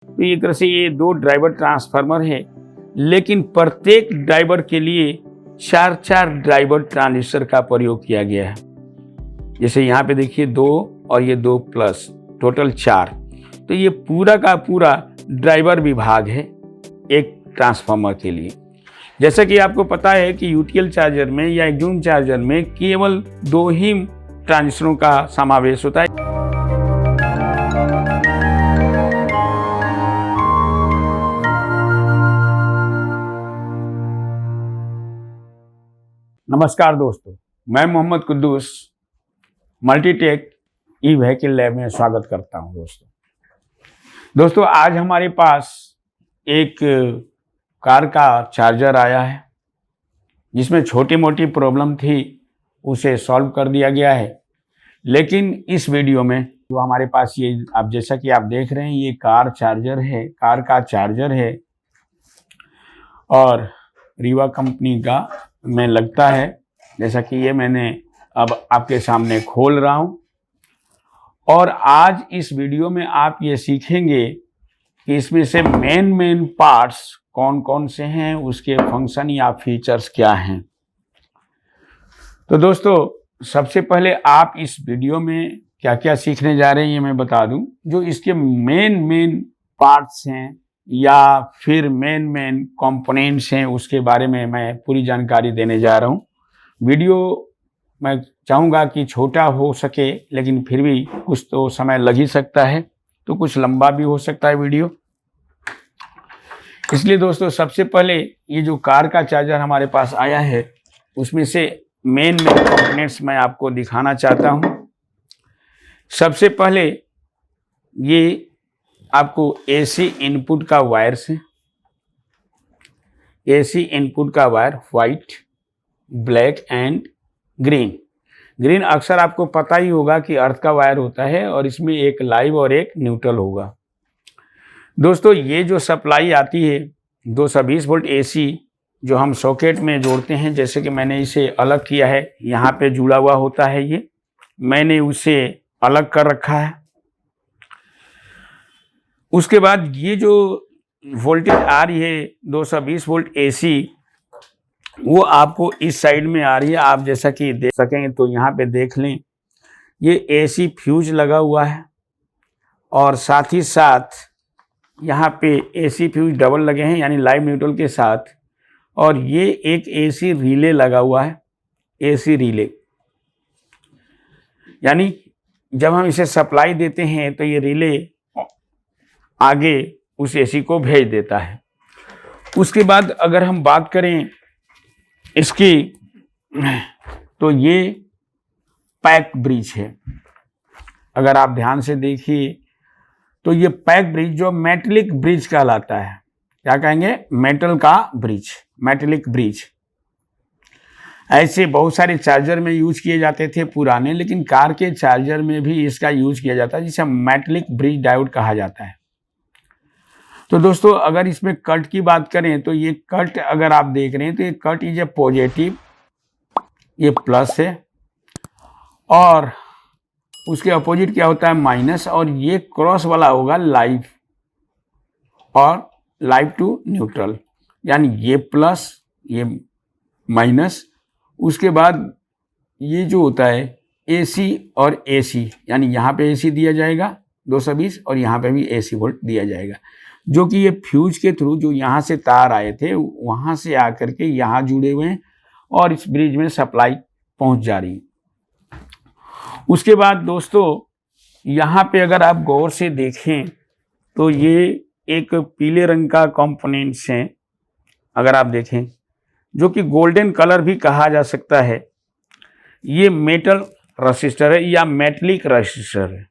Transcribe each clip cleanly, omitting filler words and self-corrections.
तो एक तरह से ये 2 ड्राइवर ट्रांसफार्मर है, लेकिन प्रत्येक ड्राइवर के लिए 4-4 ड्राइवर ट्रांजिस्टर का प्रयोग किया गया है। जैसे यहाँ पे देखिए 2 और ये 2 प्लस, टोटल 4। तो ये पूरा का पूरा ड्राइवर विभाग है एक ट्रांसफार्मर के लिए। जैसा कि आपको पता है कि यूटीएल चार्जर में या एक्जूम चार्जर में केवल 2 ही ट्रांजिस्टरों का समावेश होता है। नमस्कार दोस्तों, मैं Mohammad Quddus Multitech e vehicle lab में स्वागत करता हूं। दोस्तों आज हमारे पास एक कार का चार्जर आया है जिसमें छोटी मोटी प्रॉब्लम थी, उसे सॉल्व कर दिया गया है। लेकिन इस वीडियो में जो हमारे पास ये आप जैसा कि आप देख रहे हैं, ये कार का चार्जर है और रीवा कंपनी का में लगता है। जैसा कि ये मैंने अब आपके सामने खोल रहा हूं और आज इस वीडियो में आप ये सीखेंगे कि इसमें से मेन पार्ट्स कौन कौन से हैं, उसके फंक्शन या फीचर्स क्या हैं। तो दोस्तों सबसे पहले आप इस वीडियो में क्या क्या सीखने जा रहे हैं ये मैं बता दूं। जो इसके मेन पार्ट्स हैं या फिर मेन कंपोनेंट्स हैं, उसके बारे में मैं पूरी जानकारी देने जा रहा हूँ। वीडियो मैं चाहूँगा कि छोटा हो सके, लेकिन फिर भी कुछ तो समय लग ही सकता है, तो कुछ लंबा भी हो सकता है वीडियो। इसलिए दोस्तों सबसे पहले ये जो कार का चार्जर हमारे पास आया है, उसमें से मेन कंपोनेंट्स मैं आपको दिखाना चाहता हूँ। सबसे पहले ये आपको एसी इनपुट का वायर से, एसी इनपुट का wire white, black and green अक्सर आपको पता ही होगा कि अर्थ का वायर होता है और इसमें एक लाइव और एक न्यूट्रल होगा। दोस्तों ये जो सप्लाई आती है 220 वोल्ट एसी जो हम सॉकेट में जोड़ते हैं, जैसे कि मैंने इसे अलग किया है, यहाँ पे जुड़ा हुआ होता है, ये मैंने उसे अलग कर रखा है। उसके बाद ये जो वोल्टेज आ रही है 220 वोल्ट एसी, वो आपको इस साइड में आ रही है। आप जैसा कि देख सकेंगे तो यहाँ पे देख लें, ये एसी फ्यूज लगा हुआ है और साथ ही साथ यहाँ पे एसी फ्यूज डबल लगे हैं, यानी लाइव न्यूट्रल के साथ। और ये एक एसी रिले लगा हुआ है, एसी रिले, यानी जब हम इसे सप्लाई देते हैं तो ये रिले आगे उस एसी को भेज देता है। उसके बाद अगर हम बात करें इसकी, तो ये पैक ब्रिज है। अगर आप ध्यान से देखिए तो ये पैक ब्रिज जो मेटलिक ब्रिज कहलाता है, क्या कहेंगे, मेटल का ब्रिज, मेटलिक ब्रिज। ऐसे बहुत सारे चार्जर में यूज किए जाते थे पुराने, लेकिन कार के चार्जर में भी इसका यूज किया जाता है, जिसे मेटलिक ब्रिज डायोड कहा जाता है। तो दोस्तों अगर इसमें कट की बात करें तो ये कट अगर आप देख रहे हैं तो ये कट इज ए पॉजिटिव, ये प्लस है, और उसके अपोजिट क्या होता है, माइनस, और ये क्रॉस वाला होगा लाइव और लाइव टू न्यूट्रल, यानी ये प्लस ये माइनस। उसके बाद ये जो होता है एसी और एसी, यानी यहाँ पे एसी दिया जाएगा 220 और यहाँ पे भी एसी वोल्ट दिया जाएगा, जो कि ये फ्यूज के थ्रू जो यहाँ से तार आए थे वहाँ से आकर के यहाँ जुड़े हुए हैं और इस ब्रिज में सप्लाई पहुँच जा रही है। उसके बाद दोस्तों यहाँ पे अगर आप गौर से देखें तो ये एक पीले रंग का कंपोनेंट्स हैं, अगर आप देखें, जो कि गोल्डन कलर भी कहा जा सकता है। ये मेटल रेसिस्टर है या मेटलिक रेसिस्टर है,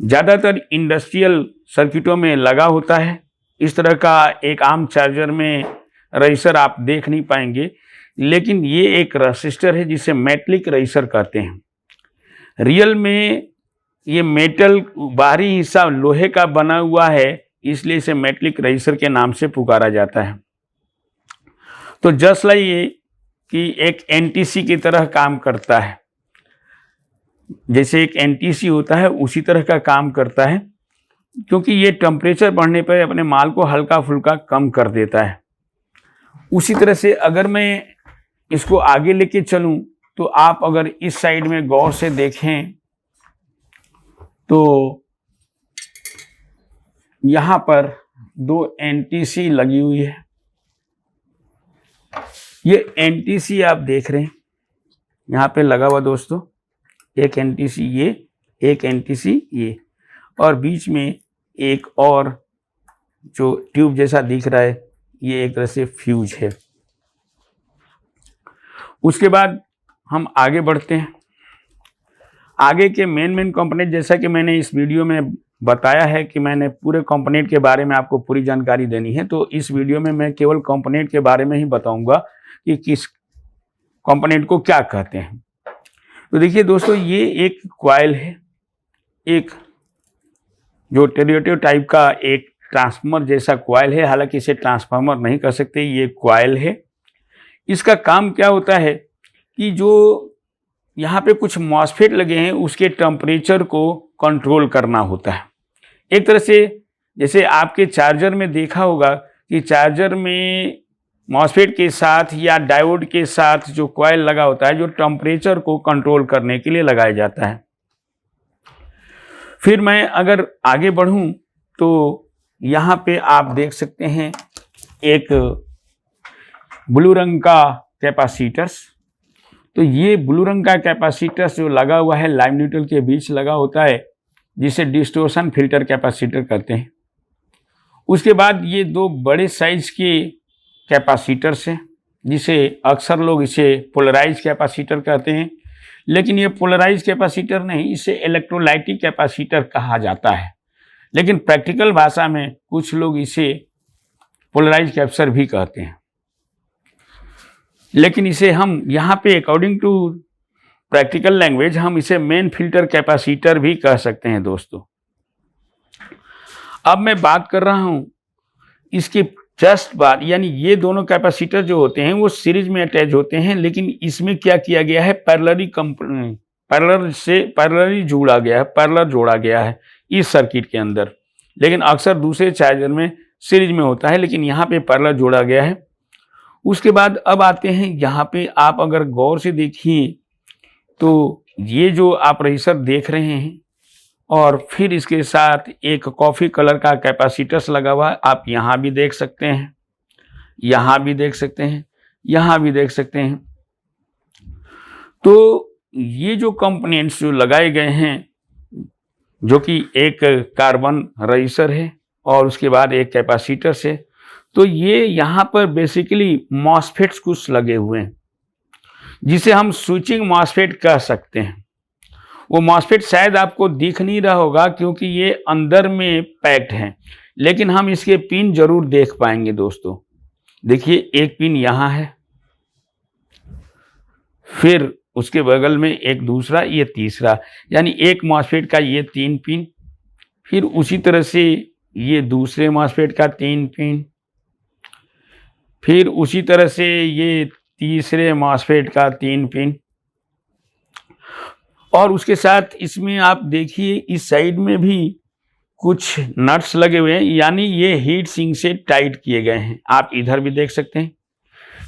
ज़्यादातर इंडस्ट्रियल सर्किटों में लगा होता है। इस तरह का एक आम चार्जर में रेसिस्टर आप देख नहीं पाएंगे, लेकिन ये एक रेसिस्टर है जिसे मेटलिक रेसिस्टर कहते हैं। रियल में ये मेटल बाहरी हिस्सा लोहे का बना हुआ है, इसलिए इसे मेटलिक रेसिस्टर के नाम से पुकारा जाता है। तो जस्ट लाइक ये कि एक एनटीसी की तरह काम करता है, जैसे एक एनटीसी होता है उसी तरह का काम करता है। क्योंकि ये टेम्परेचर बढ़ने पर अपने माल को हल्का फुल्का कम कर देता है। उसी तरह से अगर मैं इसको आगे लेके चलूं तो आप अगर इस साइड में गौर से देखें तो यहां पर 2 NTC लगी हुई है। ये NTC आप देख रहे हैं यहां पे लगा हुआ दोस्तों, एक NTC ये, एक NTC ये, और बीच में एक और जो ट्यूब जैसा दिख रहा है ये एक तरह से फ्यूज है। उसके बाद हम आगे बढ़ते हैं। आगे के मेन कंपोनेंट, जैसा कि मैंने इस वीडियो में बताया है कि मैंने पूरे कंपोनेंट के बारे में आपको पूरी जानकारी देनी है, तो इस वीडियो में मैं केवल कंपोनेंट के बारे में ही बताऊंगा कि किस कंपोनेंट को क्या कहते हैं। तो देखिए दोस्तों, ये एक कॉइल है, एक जो टेरियोटिव टाइप का एक ट्रांसफार्मर जैसा कॉइल है। हालांकि इसे ट्रांसफार्मर नहीं कह सकते, ये कॉइल है। इसका काम क्या होता है कि जो यहाँ पे कुछ मॉसफेट लगे हैं उसके टेम्परेचर को कंट्रोल करना होता है। एक तरह से जैसे आपके चार्जर में देखा होगा कि चार्जर में मॉसफेट के साथ या डायोड के साथ जो कॉइल लगा होता है, जो टेम्परेचर को कंट्रोल करने के लिए लगाया जाता है। फिर मैं अगर आगे बढ़ूं तो यहाँ पे आप देख सकते हैं एक ब्लू रंग का कैपेसिटर्स। तो ये ब्लू रंग का कैपेसिटर्स जो लगा हुआ है लाइव न्यूट्रल के बीच लगा होता है, जिसे डिस्टोर्शन फिल्टर कैपेसिटर कहते हैं। उसके बाद ये 2 बड़े साइज के कैपेसिटर्स हैं, जिसे अक्सर लोग इसे पोलराइज कैपेसिटर कहते हैं, लेकिन ये पोलराइज कैपेसिटर नहीं, इसे इलेक्ट्रोलाइटिक कैपेसिटर कहा जाता है। लेकिन प्रैक्टिकल भाषा में कुछ लोग इसे पोलराइज कैपेसिटर भी कहते हैं। लेकिन इसे हम यहाँ पे अकॉर्डिंग टू प्रैक्टिकल लैंग्वेज हम इसे मेन फिल्टर कैपेसिटर भी कह सकते हैं दोस्तों। अब मैं बात कर रहा हूँ इसके जस्ट बाद, यानी ये दोनों कैपेसिटर जो होते हैं वो सीरीज में अटैच होते हैं, लेकिन इसमें क्या किया गया है, पैरेलली जोड़ा गया है इस सर्किट के अंदर। लेकिन अक्सर दूसरे चार्जर में सीरीज में होता है, लेकिन यहाँ पे पैरेलल जोड़ा गया है। उसके बाद अब आते हैं यहाँ पे, आप अगर गौर से देखिए तो ये जो आप रजिस्टर देख रहे हैं और फिर इसके साथ एक कॉफ़ी कलर का कैपेसिटर्स लगा हुआ है। आप यहाँ भी देख सकते हैं, यहाँ भी देख सकते हैं, यहाँ भी देख सकते हैं। तो ये जो कंपोनेंट्स जो लगाए गए हैं, जो कि एक कार्बन रजिस्टर है और उसके बाद एक कैपेसिटर्स है, तो ये यहाँ पर बेसिकली मॉसफेट्स कुछ लगे हुए हैं, जिसे हम स्विचिंग मॉसफेट कह सकते हैं। वो मॉसफेट शायद आपको दिख नहीं रहा होगा क्योंकि ये अंदर में पैक्ड हैं, लेकिन हम इसके पिन जरूर देख पाएंगे दोस्तों। देखिए, एक पिन यहाँ है, फिर उसके बगल में एक दूसरा, ये तीसरा, यानी एक मॉसफेट का ये 3 पिन, फिर उसी तरह से ये दूसरे मॉसफेट का 3 पिन, फिर उसी तरह से ये तीसरे मॉसफेट का 3 पिन, और उसके साथ इसमें आप देखिए इस साइड में भी कुछ नट्स लगे हुए हैं, यानी ये हीट सिंक से टाइट किए गए हैं। आप इधर भी देख सकते हैं।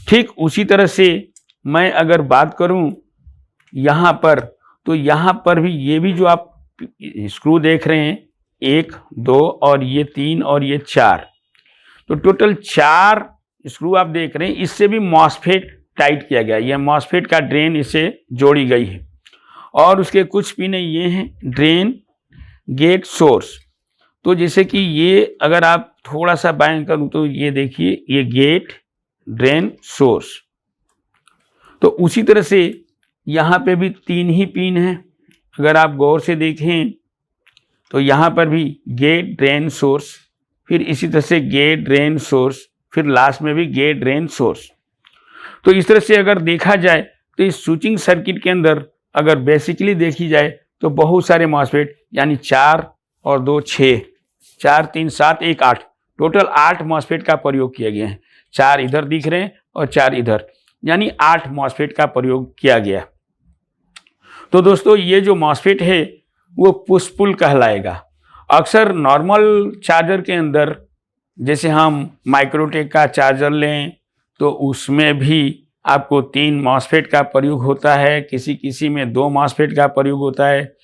ठीक उसी तरह से मैं अगर बात करूं यहाँ पर, तो यहाँ पर भी ये भी जो आप स्क्रू देख रहे हैं, 1, 2 और ये 3 और ये 4, तो टोटल 4 स्क्रू आप देख रहे हैं। इससे भी मॉसफेट टाइट किया गया है। यह मॉसफेट का ड्रेन इसे जोड़ी गई है, और उसके कुछ पिने ये हैं ड्रेन, गेट, सोर्स। तो जैसे कि ये अगर आप थोड़ा सा बाएं करूं तो ये देखिए, ये गेट, ड्रेन, सोर्स। तो उसी तरह से यहाँ पे भी 3 ही पिन हैं। अगर आप गौर से देखें तो यहाँ पर भी गेट, ड्रेन, सोर्स, फिर इसी तरह से गेट, ड्रेन, सोर्स, फिर लास्ट में भी गेट, ड्रेन, सोर्स। तो इस तरह से अगर देखा जाए तो इस स्विचिंग सर्किट के अंदर अगर बेसिकली देखी जाए तो बहुत सारे मॉसफेट, यानी 4 और 2 6, 4 3 7 1 8, टोटल 8 मॉसफेट का प्रयोग किया गया है। 4 इधर दिख रहे हैं और 4 इधर, यानी 8 मॉसफेट का प्रयोग किया गया। तो दोस्तों, ये जो मॉसफेट है वो पुश पुल कहलाएगा, अक्सर नॉर्मल चार्जर के अंदर जैसे हम माइक्रोटेक का चार्जर लें तो उसमें भी आपको 3 मॉसफेट का प्रयोग होता है, किसी किसी में 2 मॉसफेट का प्रयोग होता है।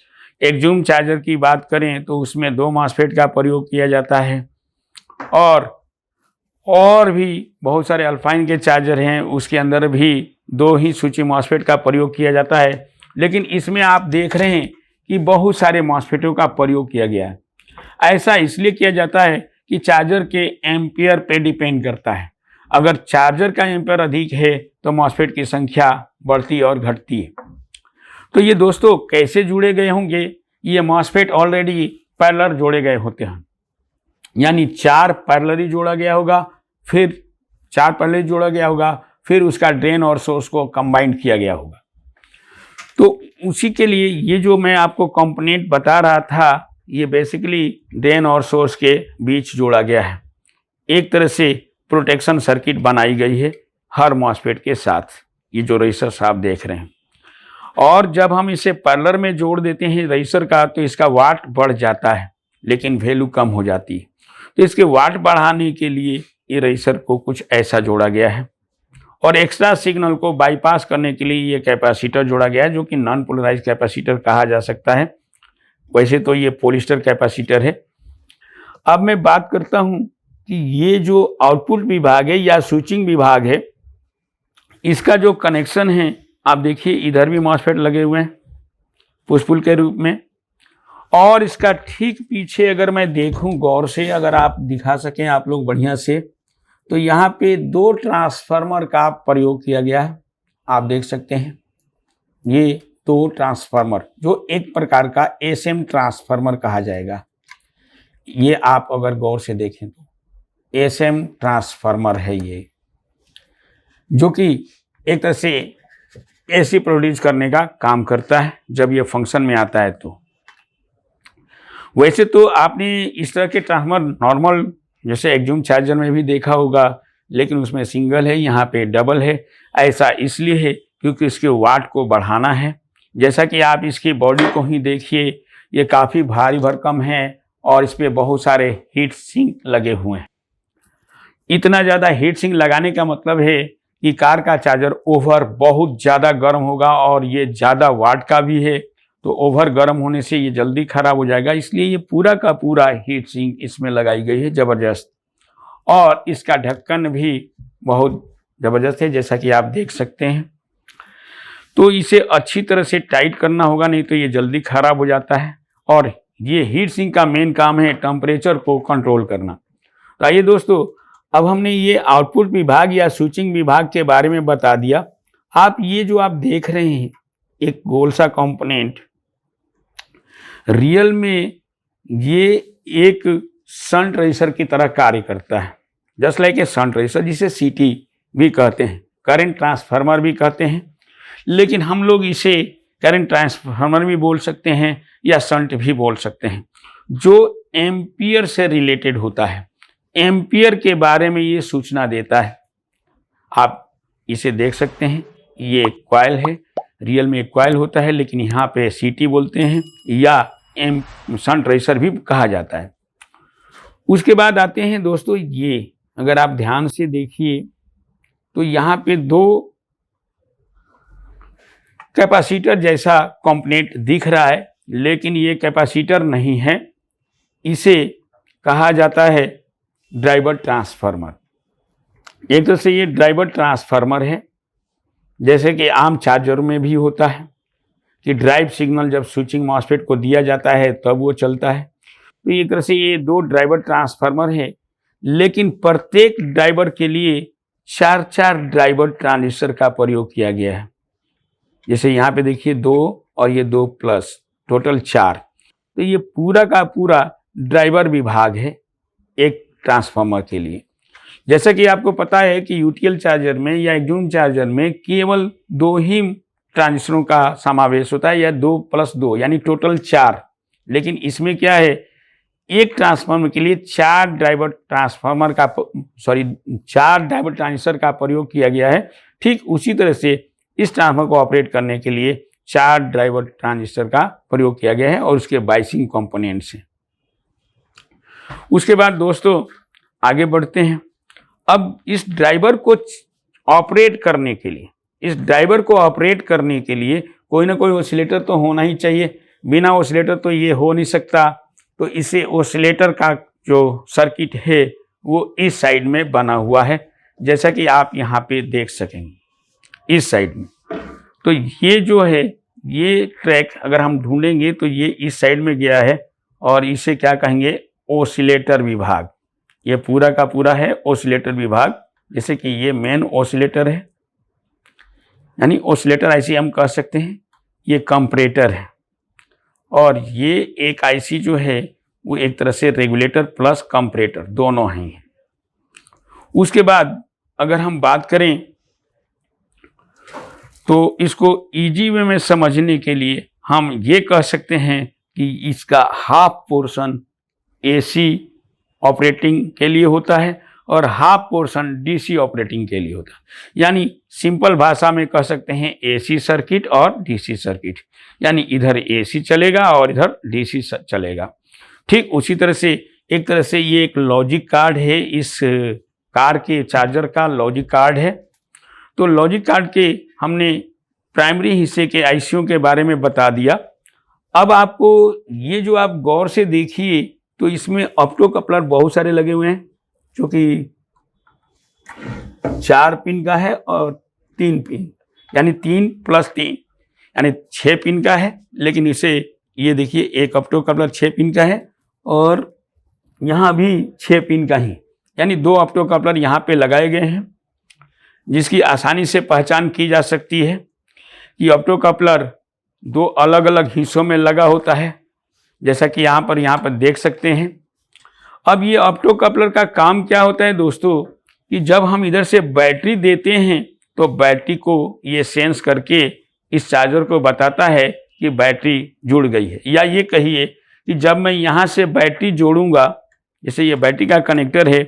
एक्जूम चार्जर की बात करें तो उसमें 2 मॉसफेट का प्रयोग किया जाता है। और भी बहुत सारे अल्फाइन के चार्जर हैं, उसके अंदर भी 2 ही सूची मॉसफेट का प्रयोग किया जाता है। लेकिन इसमें आप देख रहे हैं कि बहुत सारे मॉसफेटों का प्रयोग किया गया है। ऐसा इसलिए किया जाता है कि चार्जर के एम्पियर पे डिपेंड करता है। अगर चार्जर का एम्पियर अधिक है तो मॉसफेट की संख्या बढ़ती और घटती है। तो ये दोस्तों कैसे जुड़े गए होंगे, ये मॉसफेट ऑलरेडी पैरेलल जोड़े गए होते हैं, यानी 4 पैरेलली जोड़ा गया होगा, फिर 4 पैरेलली जोड़ा गया होगा, फिर उसका ड्रेन और सोर्स को कंबाइंड किया गया होगा। तो उसी के लिए ये जो मैं आपको कंपोनेंट बता रहा था, ये बेसिकली ड्रेन और सोर्स के बीच जोड़ा गया है। एक तरह से प्रोटेक्शन सर्किट बनाई गई है हर मॉसफेट के साथ, ये जो रेजिस्टर आप देख रहे हैं। और जब हम इसे पैरेलल में जोड़ देते हैं रेजिस्टर का, तो इसका वाट बढ़ जाता है लेकिन वैल्यू कम हो जाती है। तो इसके वाट बढ़ाने के लिए ये रेजिस्टर को कुछ ऐसा जोड़ा गया है, और एक्स्ट्रा सिग्नल को बाईपास करने के लिए ये कैपेसिटर जोड़ा गया है, जो कि नॉन पोलराइज कैपेसिटर कहा जा सकता है। वैसे तो ये पॉलिस्टर कैपेसिटर है। अब मैं बात करता हूँ कि ये जो आउटपुट विभाग है या स्विचिंग विभाग है, इसका जो कनेक्शन है, आप देखिए इधर भी मॉसफेट लगे हुए हैं पुश पुल के रूप में, और इसका ठीक पीछे अगर मैं देखूं गौर से, अगर आप दिखा सकें आप लोग बढ़िया से, तो यहाँ पे 2 ट्रांसफार्मर का प्रयोग किया गया है। आप देख सकते हैं ये 2 ट्रांसफार्मर, जो एक प्रकार का एसएम ट्रांसफार्मर कहा जाएगा। ये आप अगर गौर से देखें तो एसएम ट्रांसफार्मर है ये, जो कि एक तरह से एसी प्रोड्यूस करने का काम करता है जब ये फंक्शन में आता है। तो वैसे तो आपने इस तरह के ट्रांसफार्मर नॉर्मल जैसे एक्जूम चार्जर में भी देखा होगा, लेकिन उसमें सिंगल है, यहाँ पे डबल है। ऐसा इसलिए है क्योंकि इसके वाट को बढ़ाना है। जैसा कि आप इसकी बॉडी को ही देखिए, ये काफ़ी भारी भरकम है और इस पर बहुत सारे हीट सिंक लगे हुए हैं। इतना ज़्यादा हीट सिंक लगाने का मतलब है कि कार का चार्जर ओवर बहुत ज़्यादा गर्म होगा, और ये ज़्यादा वाट का भी है, तो ओवर गर्म होने से ये जल्दी ख़राब हो जाएगा। इसलिए ये पूरा का पूरा हीट सिंक इसमें लगाई गई है ज़बरदस्त, और इसका ढक्कन भी बहुत ज़बरदस्त है, जैसा कि आप देख सकते हैं। तो इसे अच्छी तरह से टाइट करना होगा, नहीं तो ये जल्दी ख़राब हो जाता है। और ये हीट सिंक का मेन काम है टेम्परेचर को कंट्रोल करना। तो आइए दोस्तों, अब हमने ये आउटपुट विभाग या स्विचिंग विभाग के बारे में बता दिया। आप ये जो आप देख रहे हैं एक गोल सा कंपोनेंट, रियल में ये एक शंट रेजिस्टर की तरह कार्य करता है, just like a shunt resistor, जिसे सीटी भी कहते हैं, करंट ट्रांसफार्मर भी कहते हैं। लेकिन हम लोग इसे करंट ट्रांसफार्मर भी बोल सकते हैं या शंट भी बोल सकते हैं, जो एम्पियर से रिलेटेड होता है। एम्पियर के बारे में ये सूचना देता है। आप इसे देख सकते हैं, ये एक कॉइल है, रियल में एक कॉइल होता है, लेकिन यहाँ पे सीटी बोलते हैं या शंट रेजिस्टर भी कहा जाता है। उसके बाद आते हैं दोस्तों, ये अगर आप ध्यान से देखिए तो यहाँ पे 2 कैपेसिटर जैसा कंपोनेंट दिख रहा है, लेकिन ये कैपेसिटर नहीं है, इसे कहा जाता है ड्राइवर ट्रांसफार्मर। एक तरह से ये ड्राइवर ट्रांसफार्मर है, जैसे कि आम चार्जर में भी होता है कि ड्राइव सिग्नल जब स्विचिंग मॉसफेट को दिया जाता है तब वो चलता है। तो एक तरह से ये 2 ड्राइवर ट्रांसफार्मर है, लेकिन प्रत्येक ड्राइवर के लिए 4 ड्राइवर ट्रांजिस्टर का प्रयोग किया गया है। जैसे यहाँ पे देखिए 2 और ये 2 प्लस, टोटल 4। तो ये पूरा का पूरा ड्राइवर विभाग है एक ट्रांसफार्मर के लिए। जैसा कि आपको पता है कि यूटीएल चार्जर में या एक्जूम चार्जर में केवल 2 ही ट्रांजिस्टरों का समावेश होता है, या 2 + 2 यानी टोटल 4। लेकिन इसमें क्या है, एक ट्रांसफार्मर के लिए 4 ड्राइवर ट्रांजिस्टर का प्रयोग किया गया है। ठीक उसी तरह से इस ट्रांसफार्मर को ऑपरेट करने के लिए 4 ड्राइवर ट्रांजिस्टर का प्रयोग किया गया है, और उसके बाइसिंग कंपोनेंट्स हैं। उसके बाद दोस्तों आगे बढ़ते हैं। अब इस ड्राइवर को ऑपरेट करने के लिए, इस ड्राइवर को ऑपरेट करने के लिए कोई ना कोई ऑसिलेटर तो होना ही चाहिए, बिना ऑसिलेटर तो ये हो नहीं सकता। तो इसे ऑसिलेटर का जो सर्किट है वो इस साइड में बना हुआ है, जैसा कि आप यहाँ पे देख सकेंगे इस साइड में। तो ये जो है ये ट्रैक अगर हम ढूंढेंगे तो ये इस साइड में गया है और इसे क्या कहेंगे, ऑसिलेटर विभाग। ये पूरा का पूरा है ऑसिलेटर विभाग, जैसे कि ये मेन ऑसिलेटर है, यानी ऑसिलेटर आईसी हम कह सकते हैं। ये कंपरेटर है और ये एक आईसी जो है वो एक तरह से रेगुलेटर प्लस कंपरेटर दोनों हैं। उसके बाद अगर हम बात करें तो इसको इजी वे में समझने के लिए हम ये कह सकते हैं कि इसका हाफ पोर्शन एसी ऑपरेटिंग के लिए होता है और हाफ पोर्शन डीसी ऑपरेटिंग के लिए होता है। यानी सिंपल भाषा में कह सकते हैं एसी सर्किट और डीसी सर्किट, यानी इधर एसी चलेगा और इधर डीसी चलेगा। ठीक उसी तरह से एक तरह से ये एक लॉजिक कार्ड है, इस कार के चार्जर का लॉजिक कार्ड है। तो लॉजिक कार्ड के हमने प्राइमरी हिस्से के आईसीओ के बारे में बता दिया। अब आपको ये जो आप गौर से देखिए तो इसमें ऑप्टो कपलर बहुत सारे लगे हुए हैं, जो कि 4 पिन का है और 3 पिन, यानी 3 + 3 यानी 6 पिन का है। लेकिन इसे ये देखिए एक ऑप्टो कपलर 6 पिन का है और यहाँ भी 6 पिन का ही, यानी 2 ऑप्टो कपलर यहाँ पे लगाए गए हैं, जिसकी आसानी से पहचान की जा सकती है कि ऑप्टो कपलर 2 अलग अलग हिस्सों में लगा होता है, जैसा कि यहाँ पर देख सकते हैं। अब ये ऑप्टो कपलर का काम क्या होता है दोस्तों, कि जब हम इधर से बैटरी देते हैं तो बैटरी को ये सेंस करके इस चार्जर को बताता है कि बैटरी जुड़ गई है। या ये कहिए कि जब मैं यहाँ से बैटरी जोड़ूंगा, जैसे ये बैटरी का कनेक्टर है,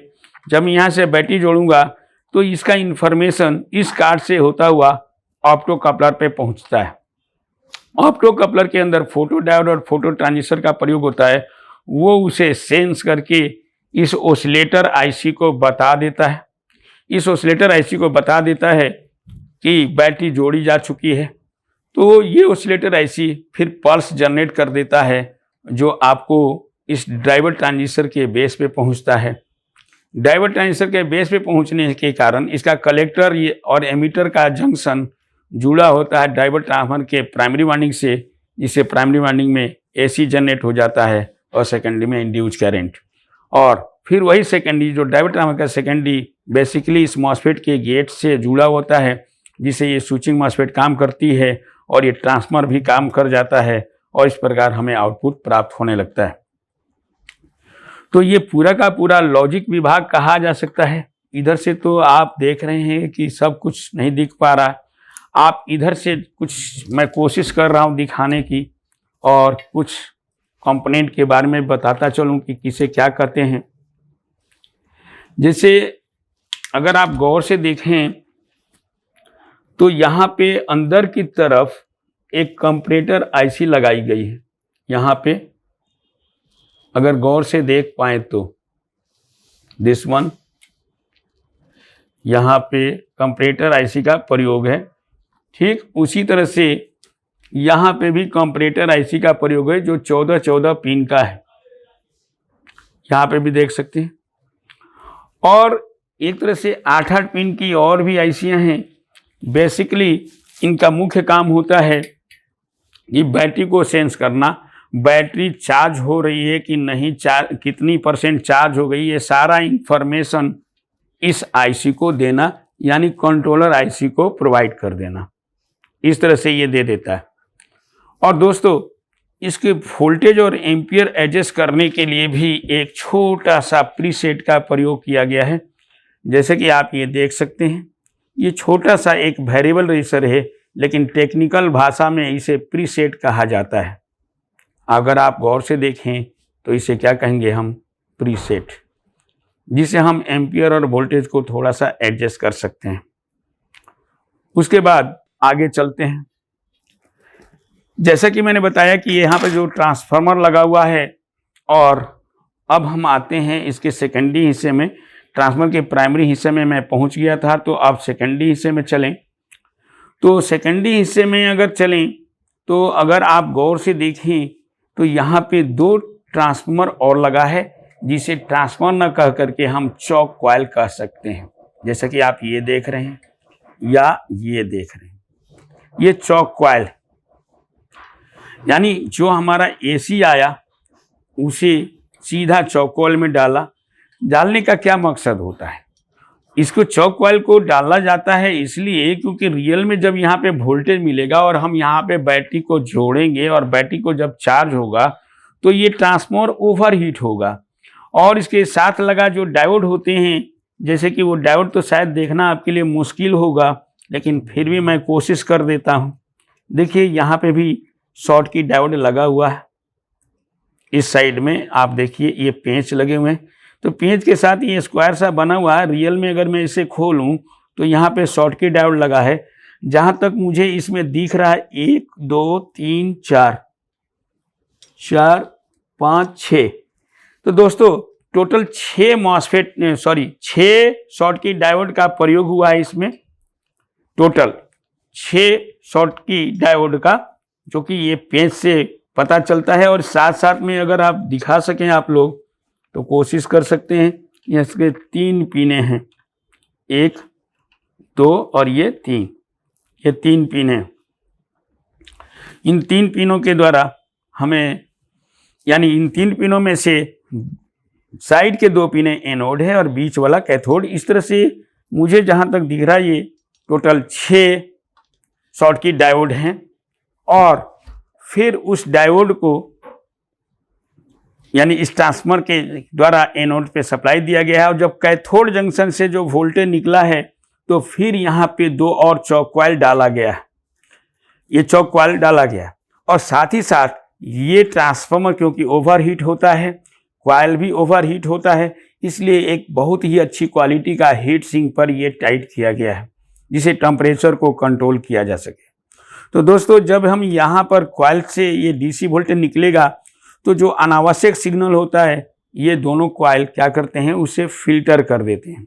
जब मैं यहाँ से बैटरी जोड़ूंगा तो इसका इंफॉर्मेशन इस कार्ड से होता हुआ ऑप्टो कपलर पे पहुँचता है। ऑप्टो कपलर के अंदर फोटो डायोड और फोटो ट्रांजिस्टर का प्रयोग होता है, वो उसे सेंस करके इस ऑसिलेटर आईसी को बता देता है। इस ऑसिलेटर आईसी को बता देता है कि बैटरी जोड़ी जा चुकी है। तो ये ऑसिलेटर आईसी फिर पल्स जनरेट कर देता है, जो आपको इस ड्राइवर ट्रांजिस्टर के बेस पे पहुंचता है। ड्राइवर ट्रांजिस्टर के बेस पे पहुंचने के कारण इसका कलेक्टर और एमीटर का जंक्शन जुड़ा होता है ड्राइवर ट्रांसफार्मर के प्राइमरी वाइंडिंग से, जिससे प्राइमरी वाइंडिंग में एसी जनरेट हो जाता है और सेकेंडरी में इंड्यूस करंट। और फिर वही सेकेंडरी जो ड्राइवर ट्रांसफार्मर का सेकेंडरी बेसिकली इस मॉसफेट के गेट से जुड़ा होता है, जिसे ये स्विचिंग मॉसफेट काम करती है और ये ट्रांसफार्मर भी काम कर जाता है और इस प्रकार हमें आउटपुट प्राप्त होने लगता है। तो ये पूरा का पूरा लॉजिक विभाग कहा जा सकता है। इधर से तो आप देख रहे हैं कि सब कुछ नहीं दिख पा रहा, आप इधर से कुछ मैं कोशिश कर रहा हूँ दिखाने की और कुछ कंपोनेंट के बारे में बताता चलूँ कि किसे क्या कहते हैं। जैसे अगर आप गौर से देखें तो यहाँ पे अंदर की तरफ एक कंपरेटर आईसी लगाई गई है। यहाँ पे अगर गौर से देख पाए तो दिस वन, यहाँ पे कंपरेटर आईसी का प्रयोग है। ठीक उसी तरह से यहाँ पे भी कंपरेटर आईसी का प्रयोग है, जो 14 पिन का है, यहाँ पे भी देख सकते हैं। और एक तरह से 8 पिन की और भी आईसियाँ हैं। बेसिकली इनका मुख्य काम होता है कि बैटरी को सेंस करना, बैटरी चार्ज हो रही है कि नहीं, कितनी % चार्ज हो गई, ये सारा इंफॉर्मेशन इस आईसी को देना, यानी कंट्रोलर आईसी को प्रोवाइड कर देना। इस तरह से ये दे देता है। और दोस्तों इसके वोल्टेज और एम्पियर एडजस्ट करने के लिए भी एक छोटा सा प्रीसेट का प्रयोग किया गया है। जैसे कि आप ये देख सकते हैं, ये छोटा सा एक वेरिएबल रजिस्टर है, लेकिन टेक्निकल भाषा में इसे प्रीसेट कहा जाता है। अगर आप गौर से देखें तो इसे क्या कहेंगे हम, प्रीसेट, जिसे हम एम्पियर और वोल्टेज को थोड़ा सा एडजस्ट कर सकते हैं। उसके बाद आगे चलते हैं। जैसा कि मैंने बताया कि यहाँ पर जो ट्रांसफार्मर लगा हुआ है और अब हम आते हैं इसके सेकेंडरी हिस्से में। ट्रांसफार्मर के प्राइमरी हिस्से में मैं पहुंच गया था, तो अब सेकेंडरी हिस्से में चलें। तो सेकेंडरी हिस्से में अगर चलें तो अगर आप गौर से देखें तो यहाँ पे 2 ट्रांसफार्मर और लगा है, जिसे ट्रांसफार्मर न कह करके हम चौक कॉइल कह सकते हैं। जैसा कि आप ये देख रहे हैं या ये देख रहे हैं, ये चौक कॉइल, यानी जो हमारा एसी आया उसे सीधा चौक कॉइल में डालने का क्या मकसद होता है? इसको चौक कॉइल को डाला जाता है इसलिए क्योंकि रियल में जब यहाँ पे वोल्टेज मिलेगा और हम यहाँ पे बैटरी को जोड़ेंगे और बैटरी को जब चार्ज होगा तो ये ट्रांसफार्मर ओवरहीट होगा। और इसके साथ लगा जो डायोड होते हैं, जैसे कि वो डायोड तो शायद देखना आपके लिए मुश्किल होगा, लेकिन फिर भी मैं कोशिश कर देता हूँ। देखिए यहाँ पे भी शॉर्ट की डायोड लगा हुआ है। इस साइड में आप देखिए ये पेंच लगे हुए हैं, तो पेंच के साथ ये स्क्वायर सा बना हुआ है। रियल में अगर मैं इसे खोलूं तो यहाँ पे शॉर्ट की डायोड लगा है। जहाँ तक मुझे इसमें दिख रहा है 1 2 3 4 4 5 6, तो दोस्तों टोटल 6 शॉर्ट की डायोड का प्रयोग हुआ है इसमें। टोटल 6 शॉर्ट की डायोड का, जो कि ये पेंच से पता चलता है। और साथ साथ में अगर आप दिखा सकें आप लोग तो कोशिश कर सकते हैं। ये इसके 3 पिने हैं, 1 2 और ये 3, ये 3 पिन हैं। इन 3 पिनों के द्वारा हमें, यानी इन 3 पिनों में से साइड के 2 पिने एनोड है और बीच वाला कैथोड। इस तरह से मुझे जहाँ तक दिख रहा है ये टोटल 6 शॉर्ट की डायोड हैं। और फिर उस डायोड को, यानी इस ट्रांसफार्मर के द्वारा एनोड पे सप्लाई दिया गया है। और जब कैथोड जंक्शन से जो वोल्टेज निकला है तो फिर यहाँ पे 2 और चौक कॉइल डाला गया, ये चौक कॉइल डाला गया। और साथ ही साथ ये ट्रांसफार्मर क्योंकि ओवरहीट होता है, कॉइल भी ओवरहीट होता है, इसलिए एक बहुत ही अच्छी क्वालिटी का हीट सिंक पर ये टाइट किया गया है, जिसे टेम्परेचर को कंट्रोल किया जा सके। तो दोस्तों जब हम यहाँ पर कॉइल से ये डीसी वोल्टेज निकलेगा तो जो अनावश्यक सिग्नल होता है ये दोनों कॉइल क्या करते हैं, उसे फिल्टर कर देते हैं।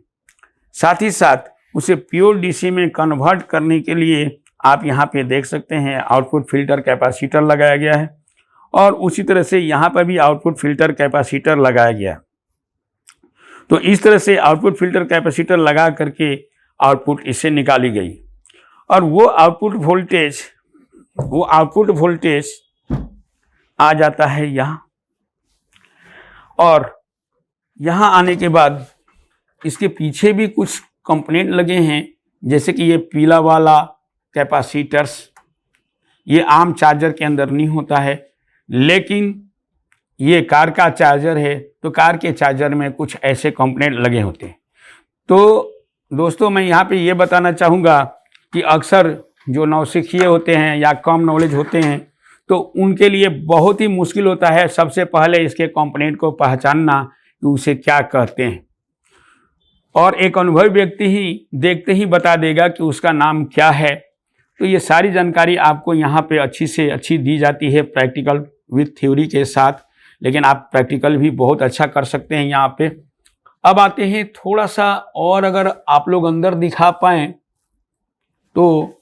साथ ही साथ उसे प्योर डीसी में कन्वर्ट करने के लिए आप यहाँ पे देख सकते हैं आउटपुट फिल्टर कैपेसिटर लगाया गया है। और उसी तरह से यहाँ पर भी आउटपुट फिल्टर कैपेसिटर लगाया गया है। तो इस तरह से आउटपुट फिल्टर कैपेसिटर लगा करके आउटपुट इससे निकाली गई। और वो आउटपुट वोल्टेज आ जाता है यहाँ। और यहाँ आने के बाद इसके पीछे भी कुछ कंपोनेंट लगे हैं, जैसे कि ये पीला वाला कैपेसिटर्स, ये आम चार्जर के अंदर नहीं होता है, लेकिन ये कार का चार्जर है तो कार के चार्जर में कुछ ऐसे कंपोनेंट लगे होते हैं। तो दोस्तों मैं यहाँ पे ये बताना चाहूँगा कि अक्सर जो नौसिखिए होते हैं या कम नॉलेज होते हैं तो उनके लिए बहुत ही मुश्किल होता है सबसे पहले इसके कंपोनेंट को पहचानना कि उसे क्या कहते हैं। और एक अनुभवी व्यक्ति ही देखते ही बता देगा कि उसका नाम क्या है। तो ये सारी जानकारी आपको यहाँ पे अच्छी से अच्छी दी जाती है प्रैक्टिकल विथ थ्योरी के साथ, लेकिन आप प्रैक्टिकल भी बहुत अच्छा कर सकते हैं यहाँ पे। अब आते हैं थोड़ा सा और, अगर आप लोग अंदर दिखा पाएँ तो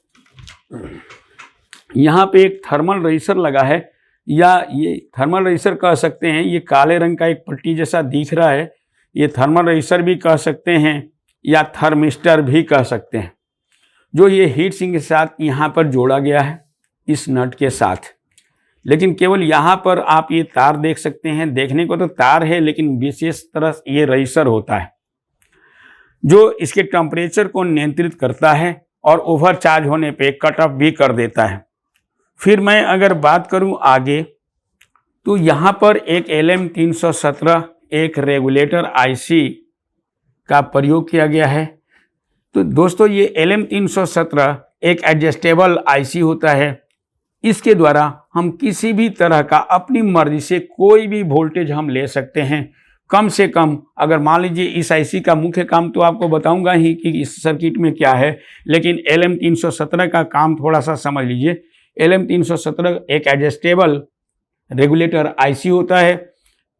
यहाँ पे एक थर्मल रजिस्टर लगा है, या ये थर्मल रजिस्टर कह सकते हैं। ये काले रंग का एक पट्टी जैसा दिख रहा है, ये थर्मल रजिस्टर भी कह सकते हैं या थर्मिस्टर भी कह सकते हैं, जो ये हीट सिंक के साथ यहाँ पर जोड़ा गया है इस नट के साथ। लेकिन केवल यहाँ पर आप ये तार देख सकते हैं, देखने को तो तार है लेकिन विशेष तरह ये रजिस्टर होता है जो इसके टेम्परेचर को नियंत्रित करता है और ओवर चार्ज होने पे कट ऑफ भी कर देता है। फिर मैं अगर बात करूं आगे तो यहाँ पर एक LM317 एक रेगुलेटर आईसी का प्रयोग किया गया है। तो दोस्तों ये LM317 एक एडजस्टेबल आईसी होता है। इसके द्वारा हम किसी भी तरह का अपनी मर्जी से कोई भी वोल्टेज हम ले सकते हैं। कम से कम अगर मान लीजिए इस आईसी का मुख्य काम तो आपको बताऊंगा ही कि इस सर्किट में क्या है, लेकिन LM317 का काम थोड़ा सा समझ लीजिए। LM317 एक एडजस्टेबल रेगुलेटर आईसी होता है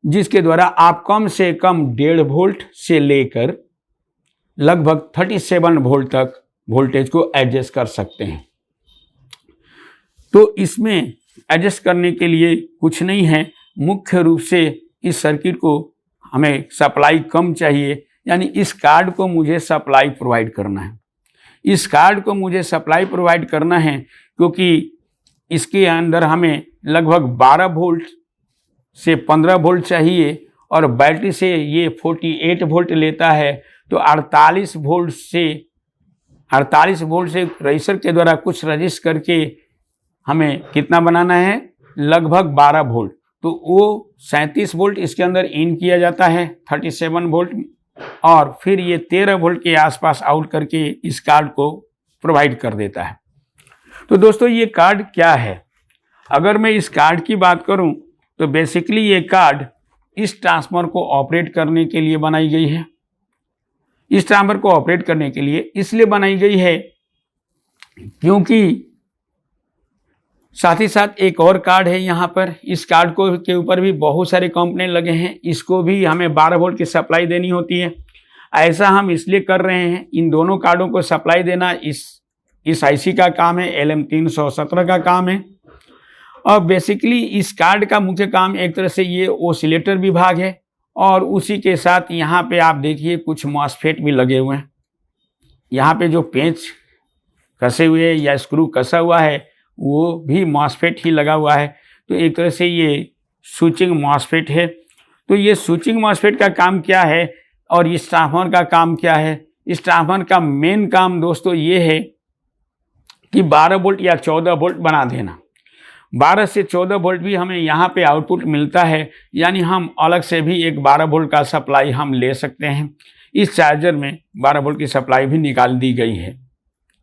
जिसके द्वारा आप कम से कम 1.5 वोल्ट से लेकर लगभग 37 वोल्ट तक वोल्टेज को एडजस्ट कर सकते हैं। तो इसमें एडजस्ट करने के लिए कुछ नहीं है, मुख्य रूप से इस सर्किट को हमें सप्लाई कम चाहिए, यानी इस कार्ड को मुझे सप्लाई प्रोवाइड करना है। इस कार्ड को मुझे सप्लाई प्रोवाइड करना है क्योंकि इसके अंदर हमें लगभग 12 वोल्ट से 15 वोल्ट चाहिए और बैटरी से ये 48 वोल्ट लेता है। तो 48 वोल्ट से रजिस्टर के द्वारा कुछ रजिस्ट करके हमें कितना बनाना है, लगभग 12 वोल्ट। तो वो 37 वोल्ट इसके अंदर इन किया जाता है 37 वोल्ट, और फिर ये 13 वोल्ट के आसपास आउट करके इस कार्ड को प्रोवाइड कर देता है। तो दोस्तों ये कार्ड क्या है? अगर मैं इस कार्ड की बात करूं तो बेसिकली ये कार्ड इस ट्रांसफार्मर को ऑपरेट करने के लिए बनाई गई है। इस ट्रांसफार्मर को ऑपरेट करने के लिए इसलिए बनाई गई है क्योंकि साथ ही साथ एक और कार्ड है यहाँ पर। इस कार्ड को के ऊपर भी बहुत सारे कंपोनेंट लगे हैं, इसको भी हमें 12 वोल्ट की सप्लाई देनी होती है। ऐसा हम इसलिए कर रहे हैं, इन दोनों कार्डों को सप्लाई देना इस आईसी का काम है, LM317 का काम है। और बेसिकली इस कार्ड का मुख्य काम एक तरह से ये ओसिलेटर विभाग है, और उसी के साथ यहाँ पे आप देखिए कुछ मॉसफेट भी लगे हुए हैं। यहाँ पे जो पेंच कसे हुए या स्क्रू कसा हुआ है वो भी मॉसफेट ही लगा हुआ है। तो एक तरह से ये स्विचिंग मॉसफेट है। तो ये स्विचिंग मॉसफेट का काम क्या है और इस ट्रांसफार्मर का काम क्या है? इस ट्रांसफार्मर का मेन काम दोस्तों ये है कि 12 वोल्ट या 14 वोल्ट बना देना। 12 से 14 वोल्ट भी हमें यहाँ पे आउटपुट मिलता है, यानी हम अलग से भी एक 12 वोल्ट का सप्लाई हम ले सकते हैं। इस चार्जर में 12 वोल्ट की सप्लाई भी निकाल दी गई है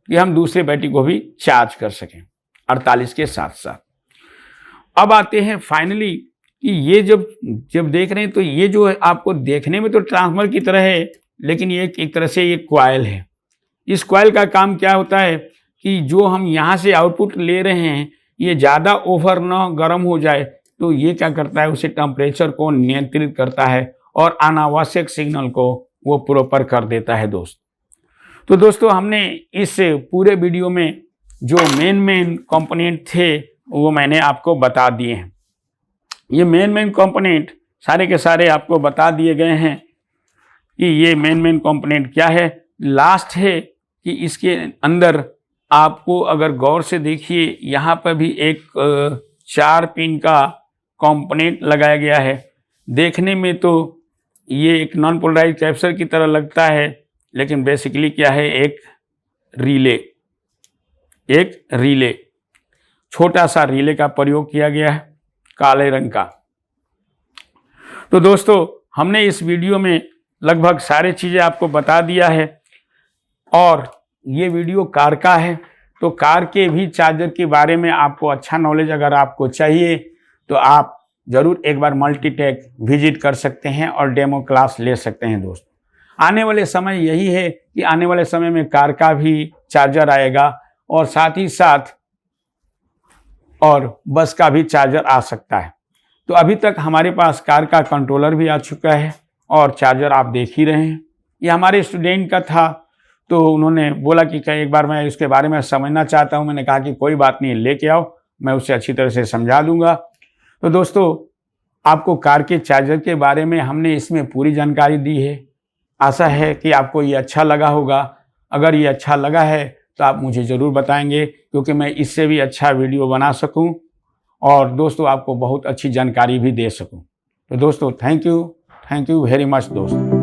कि हम दूसरे बैटरी को भी चार्ज कर सकें 48 के साथ साथ। अब आते हैं फाइनली कि ये जब देख रहे हैं तो ये जो है आपको देखने में तो ट्रांसफार्मर की तरह है, लेकिन ये एक तरह से ये कॉइल है। इस कॉइल का काम क्या होता है कि जो हम यहाँ से आउटपुट ले रहे हैं ये ज़्यादा ओवर ना गर्म हो जाए, तो ये क्या करता है, उसे टेम्परेचर को नियंत्रित करता है और अनावश्यक सिग्नल को वो प्रॉपर कर देता है दोस्त। तो दोस्तों हमने इस पूरे वीडियो में जो मेन कंपोनेंट थे वो मैंने आपको बता दिए हैं। ये मेन कंपोनेंट सारे के सारे आपको बता दिए गए हैं कि ये मेन कंपोनेंट क्या है। लास्ट है कि इसके अंदर आपको अगर गौर से देखिए यहाँ पर भी एक 4 पिन का कंपोनेंट लगाया गया है। देखने में तो ये एक नॉन पोलराइज्ड कैपेसिटर की तरह लगता है, लेकिन बेसिकली क्या है, एक रिले छोटा सा रिले का प्रयोग किया गया है काले रंग का। तो दोस्तों हमने इस वीडियो में लगभग सारी चीज़ें आपको बता दिया है, और ये वीडियो कार का है। तो कार के भी चार्जर के बारे में आपको अच्छा नॉलेज अगर आपको चाहिए तो आप ज़रूर एक बार मल्टीटेक विजिट कर सकते हैं और डेमो क्लास ले सकते हैं दोस्त। आने वाले समय यही है कि आने वाले समय में कार का भी चार्जर आएगा, और साथ ही साथ और बस का भी चार्जर आ सकता है। तो अभी तक हमारे पास कार का कंट्रोलर भी आ चुका है और चार्जर आप देख ही रहे हैं। ये हमारे स्टूडेंट का था, तो उन्होंने बोला कि क्या एक बार मैं इसके बारे में समझना चाहता हूँ। मैंने कहा कि कोई बात नहीं, लेके आओ, मैं उसे अच्छी तरह से समझा दूंगा। तो दोस्तों आपको कार के चार्जर के बारे में हमने इसमें पूरी जानकारी दी है। आशा है कि आपको ये अच्छा लगा होगा। अगर ये अच्छा लगा है तो आप मुझे ज़रूर बताएंगे, क्योंकि मैं इससे भी अच्छा वीडियो बना सकूं और दोस्तों आपको बहुत अच्छी जानकारी भी दे सकूं। तो दोस्तों थैंक यू वेरी मच दोस्तों।